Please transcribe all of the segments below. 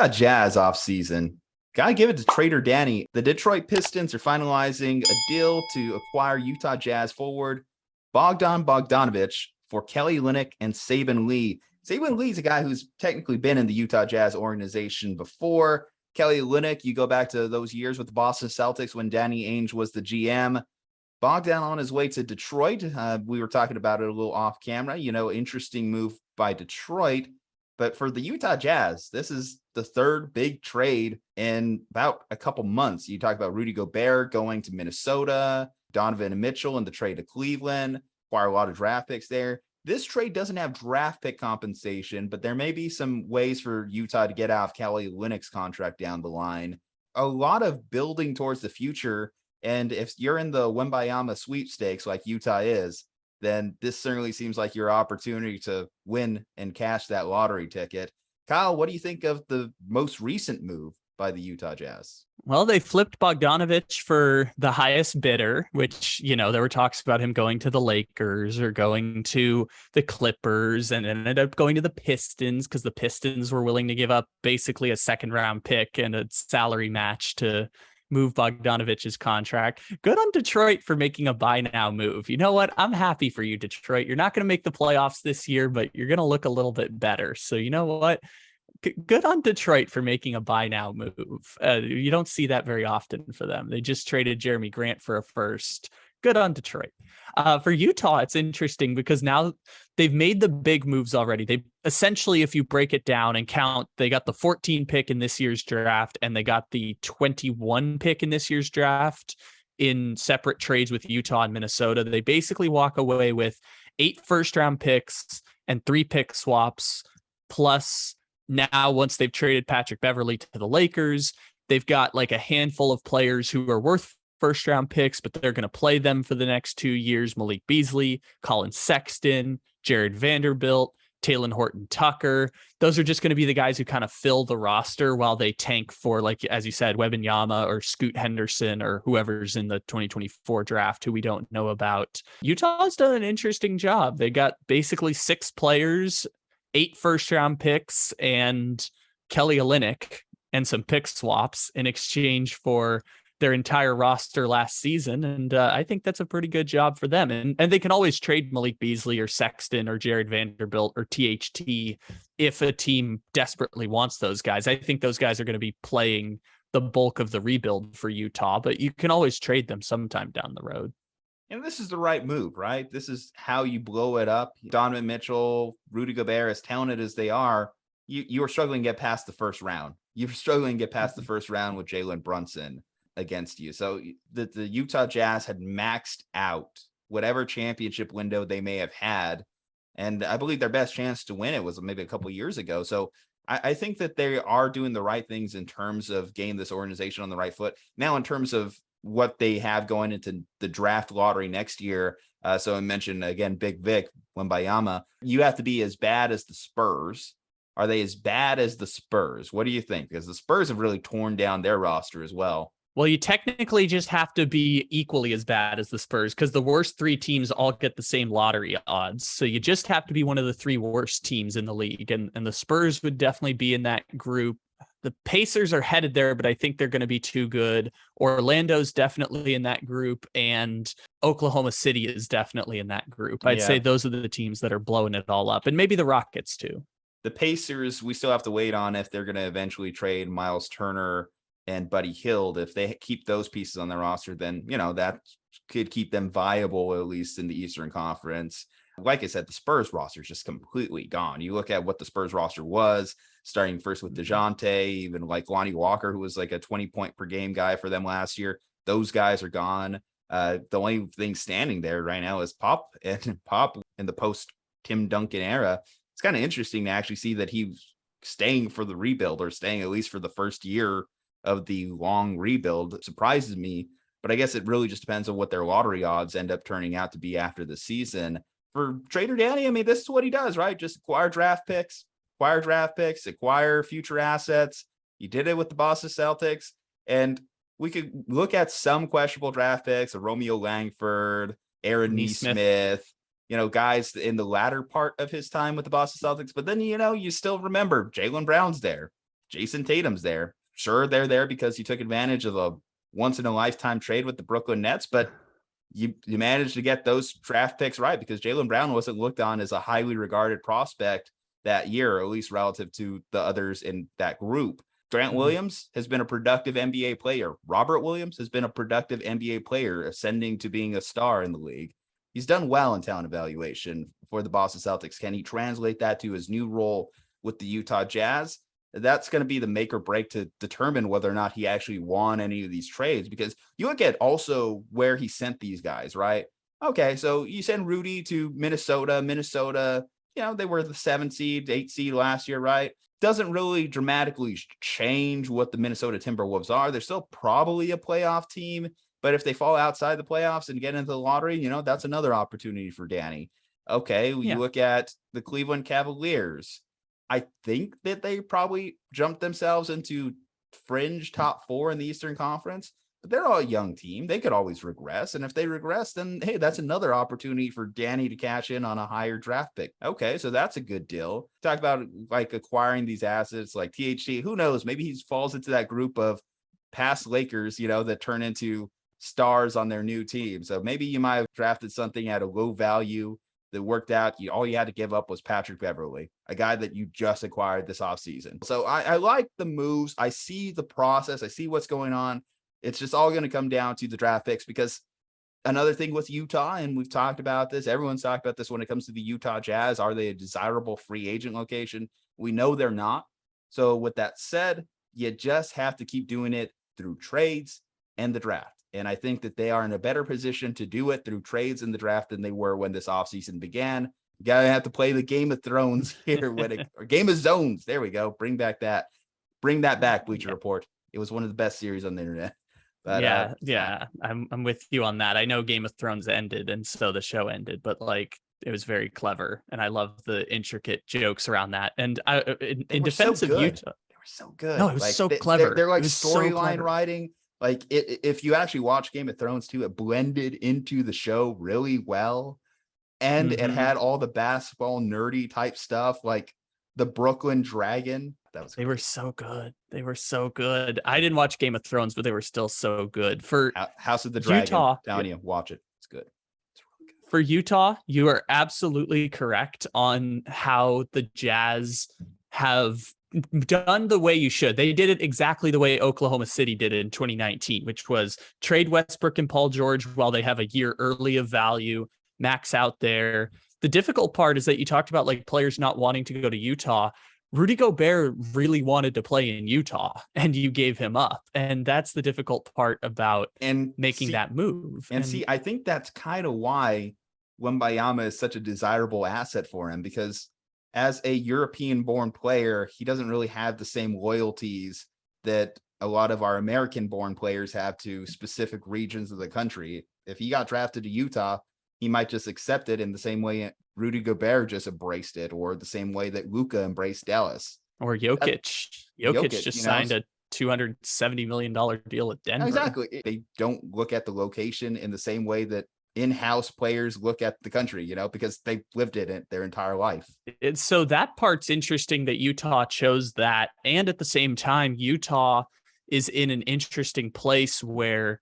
Utah Jazz offseason. Gotta give it to Trader Danny. The Detroit Pistons are finalizing a deal to acquire Utah Jazz forward Bogdan Bogdanovic for Kelly Olynyk and Saben Lee. Saben Lee is a guy who's technically been in the Utah Jazz organization before. Kelly Olynyk, you go back to those years with the Boston Celtics when Danny Ainge was the GM. Bogdan on his way to Detroit. We were talking about it a little off camera. Interesting move by Detroit. But for the Utah Jazz, this is the third big trade in about a couple months. You talk about Rudy Gobert going to Minnesota, Donovan Mitchell in the trade to Cleveland, acquire a lot of draft picks there. This trade doesn't have draft pick compensation, but there may be some ways for Utah to get out of Kelly Olynyk's contract down the line. A lot of building towards the future. And if you're in the Wembayama sweepstakes like Utah is, then this certainly seems like your opportunity to win and cash that lottery ticket. Kyle, what do you think of the most recent move by the Utah Jazz? Well, they flipped Bogdanovic for the highest bidder, which, there were talks about him going to the Lakers or going to the Clippers, and ended up going to the Pistons because the Pistons were willing to give up basically a second round pick and a salary match to move Bogdanovic's contract. Good on Detroit for making a buy now move. You know what? I'm happy for you, Detroit. You're not going to make the playoffs this year, but you're going to look a little bit better. So you know what? Good on Detroit for making a buy now move. You don't see that very often for them. They just traded Jeremy Grant for a first. Good on Detroit. For Utah, it's interesting because now they've made the big moves already. They essentially, if you break it down and count, they got the 14 pick in this year's draft and they got the 21 pick in this year's draft in separate trades with Utah and Minnesota. They basically walk away with 8 first-round picks and 3 pick swaps. Plus, now once they've traded Patrick Beverley to the Lakers, they've got like a handful of players who are worth first round picks, but they're going to play them for the next 2 years. Malik Beasley, Collin Sexton, Jared Vanderbilt, Talen Horton-Tucker. Those are just going to be the guys who kind of fill the roster while they tank for, like, as you said, Wembanyama or Scoot Henderson or whoever's in the 2024 draft who we don't know about. Utah's done an interesting job. They got basically 6 players, 8 first round picks, and Kelly Olynyk and some pick swaps in exchange for their entire roster last season. And I think that's a pretty good job for them. And they can always trade Malik Beasley or Sexton or Jared Vanderbilt or THT if a team desperately wants those guys. I think those guys are going to be playing the bulk of the rebuild for Utah, but you can always trade them sometime down the road. And this is the right move, right? This is how you blow it up. Donovan Mitchell, Rudy Gobert, as talented as they are, you are struggling to get past the first round. You're struggling to get past the first round with Jalen Brunson against you. So the Utah Jazz had maxed out whatever championship window they may have had. And I believe their best chance to win it was maybe a couple of years ago. So I think that they are doing the right things in terms of getting this organization on the right foot. Now, in terms of what they have going into the draft lottery next year. So I mentioned, again, Big Vic, Wembayama. You have to be as bad as the Spurs. Are they as bad as the Spurs? What do you think? Because the Spurs have really torn down their roster as well. Well, you technically just have to be equally as bad as the Spurs because the worst 3 teams all get the same lottery odds. So you just have to be one of the 3 worst teams in the league. And the Spurs would definitely be in that group. The Pacers are headed there, but I think they're going to be too good. Orlando's definitely in that group, and Oklahoma City is definitely in that group. I'd say those are the teams that are blowing it all up, and maybe the Rockets too. The Pacers, we still have to wait on if they're going to eventually trade Miles Turner and Buddy Hield. If they keep those pieces on their roster, then, that could keep them viable, at least in the Eastern Conference. Like I said, the Spurs roster is just completely gone. You look at what the Spurs roster was, starting first with DeJounte, even like Lonnie Walker, who was like a 20-point per game guy for them last year. Those guys are gone. The only thing standing there right now is Pop, and Pop in the post Tim Duncan era. It's kind of interesting to actually see that he's staying for the rebuild, or staying at least for the first year of the long rebuild. It surprises me, but I guess it really just depends on what their lottery odds end up turning out to be after the season. For Trader Danny, I mean, this is what he does, right? Just acquire draft picks, acquire future assets. He did it with the Boston Celtics, and we could look at some questionable draft picks, a Romeo Langford, Aaron Nesmith, guys in the latter part of his time with the Boston Celtics. But then, you still remember Jaylen Brown's there. Jason Tatum's there. Sure, they're there because you took advantage of a once in a lifetime trade with the Brooklyn Nets, but you managed to get those draft picks right because Jaylen Brown wasn't looked on as a highly regarded prospect that year, or at least relative to the others in that group. Grant Williams has been a productive NBA player. Robert Williams has been a productive NBA player, ascending to being a star in the league. He's done well in talent evaluation for the Boston Celtics. Can he translate that to his new role with the Utah Jazz? That's going to be the make or break to determine whether or not he actually won any of these trades, because you look at also where he sent these guys, right? Okay, so you send Rudy to Minnesota, they were the 7 seed, 8 seed last year, right? Doesn't really dramatically change what the Minnesota Timberwolves are. They're still probably a playoff team, but if they fall outside the playoffs and get into the lottery, that's another opportunity for Danny. Okay, you look at the Cleveland Cavaliers. I think that they probably jumped themselves into fringe top 4 in the Eastern Conference, but they're all a young team. They could always regress. And if they regress, then, hey, that's another opportunity for Danny to cash in on a higher draft pick. Okay, so that's a good deal. Talk about like acquiring these assets like THT. Who knows? Maybe he falls into that group of past Lakers, that turn into stars on their new team. So maybe you might have drafted something at a low value that worked out. All you had to give up was Patrick Beverley, a guy that you just acquired this offseason. So I like the moves. I see the process. I see what's going on. It's just all going to come down to the draft picks, because another thing with Utah, and we've talked about this, everyone's talked about this when it comes to the Utah Jazz, are they a desirable free agent location? We know they're not. So with that said, you just have to keep doing it through trades and the draft. And I think that they are in a better position to do it through trades in the draft than they were when this offseason began. You gotta have to play the Game of Thrones here, or Game of Zones. There we go. Bring that back, Bleacher Report. It was one of the best series on the internet. But, I'm with you on that. I know Game of Thrones ended, and so the show ended, but like it was very clever, and I love the intricate jokes around that. And in defense of Utah, they were so good. No, it was so clever. They're like storyline writing. Like if you actually watch Game of Thrones too, it blended into the show really well. And it had all the basketball nerdy type stuff, like the Brooklyn Dragon. They were so good. They were so good. I didn't watch Game of Thrones, but they were still so good. For House of the Dragon, Utah, telling you, watch it. It's good. It's really good. For Utah, you are absolutely correct on how the Jazz have done the way you should. They did it exactly the way Oklahoma City did it in 2019, which was trade Westbrook and Paul George while they have a year early of value, max out there. The difficult part is that you talked about like players not wanting to go to Utah. Rudy Gobert really wanted to play in Utah, and you gave him up. And that's the difficult part about making that move. And see, I think that's kind of why Wembanyama is such a desirable asset for him, because as a European-born player, he doesn't really have the same loyalties that a lot of our American-born players have to specific regions of the country. If he got drafted to Utah, he might just accept it in the same way Rudy Gobert just embraced it, or the same way that Luka embraced Dallas. Or Jokic. Jokic just signed a $270 million deal with Denver. Exactly. They don't look at the location in the same way that in-house players look at the country, because they've lived in it their entire life. So that part's interesting that Utah chose that. And at the same time, Utah is in an interesting place where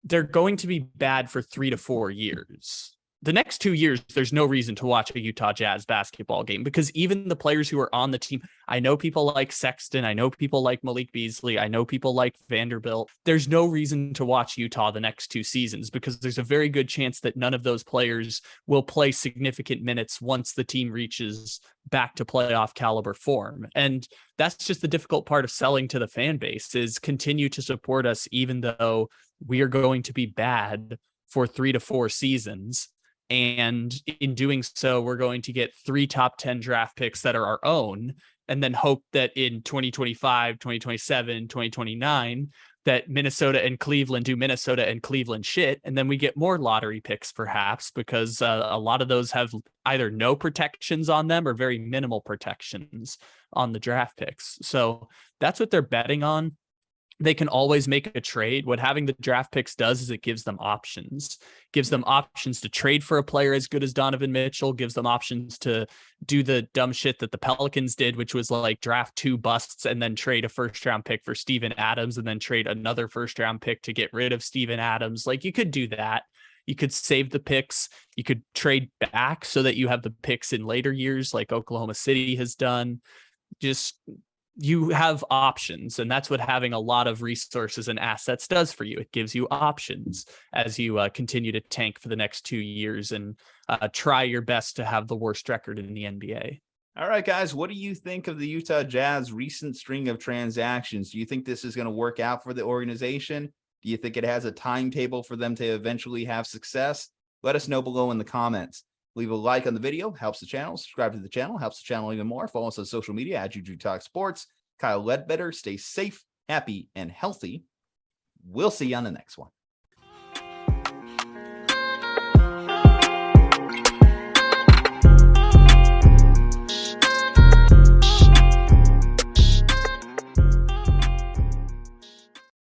they're going to be bad for 3 to 4 years. The next 2 years, there's no reason to watch a Utah Jazz basketball game, because even the players who are on the team, I know people like Sexton, I know people like Malik Beasley, I know people like Vanderbilt. There's no reason to watch Utah the next 2 seasons, because there's a very good chance that none of those players will play significant minutes once the team reaches back to playoff caliber form. And that's just the difficult part of selling to the fan base, is continue to support us even though we are going to be bad for 3 to 4 seasons. And in doing so, we're going to get 3 top 10 draft picks that are our own, and then hope that in 2025, 2027, 2029, that Minnesota and Cleveland do Minnesota and Cleveland shit. And then we get more lottery picks, perhaps, because a lot of those have either no protections on them or very minimal protections on the draft picks. So that's what they're betting on. they can always make a trade. What having the draft picks does is it gives them options, to trade for a player as good as Donovan Mitchell, gives them options to do the dumb shit that the Pelicans did, which was like draft 2 busts and then trade a first round pick for Steven Adams and then trade another first round pick to get rid of Steven Adams. Like, you could do that. You could save the picks. You could trade back so that you have the picks in later years, like Oklahoma City has done. Just, you have options, and that's what having a lot of resources and assets does for you. It gives you options as you continue to tank for the next 2 years and try your best to have the worst record in the NBA. All right, guys, what do you think of the Utah Jazz recent string of transactions? Do you think this is going to work out for the organization? Do you think it has a timetable for them to eventually have success? Let us know below in the comments. Leave a like on the video, helps the channel. Subscribe to the channel, helps the channel even more. Follow us on social media at Juju Talk Sports. Kyle Ledbetter, stay safe, happy, and healthy. We'll see you on the next one.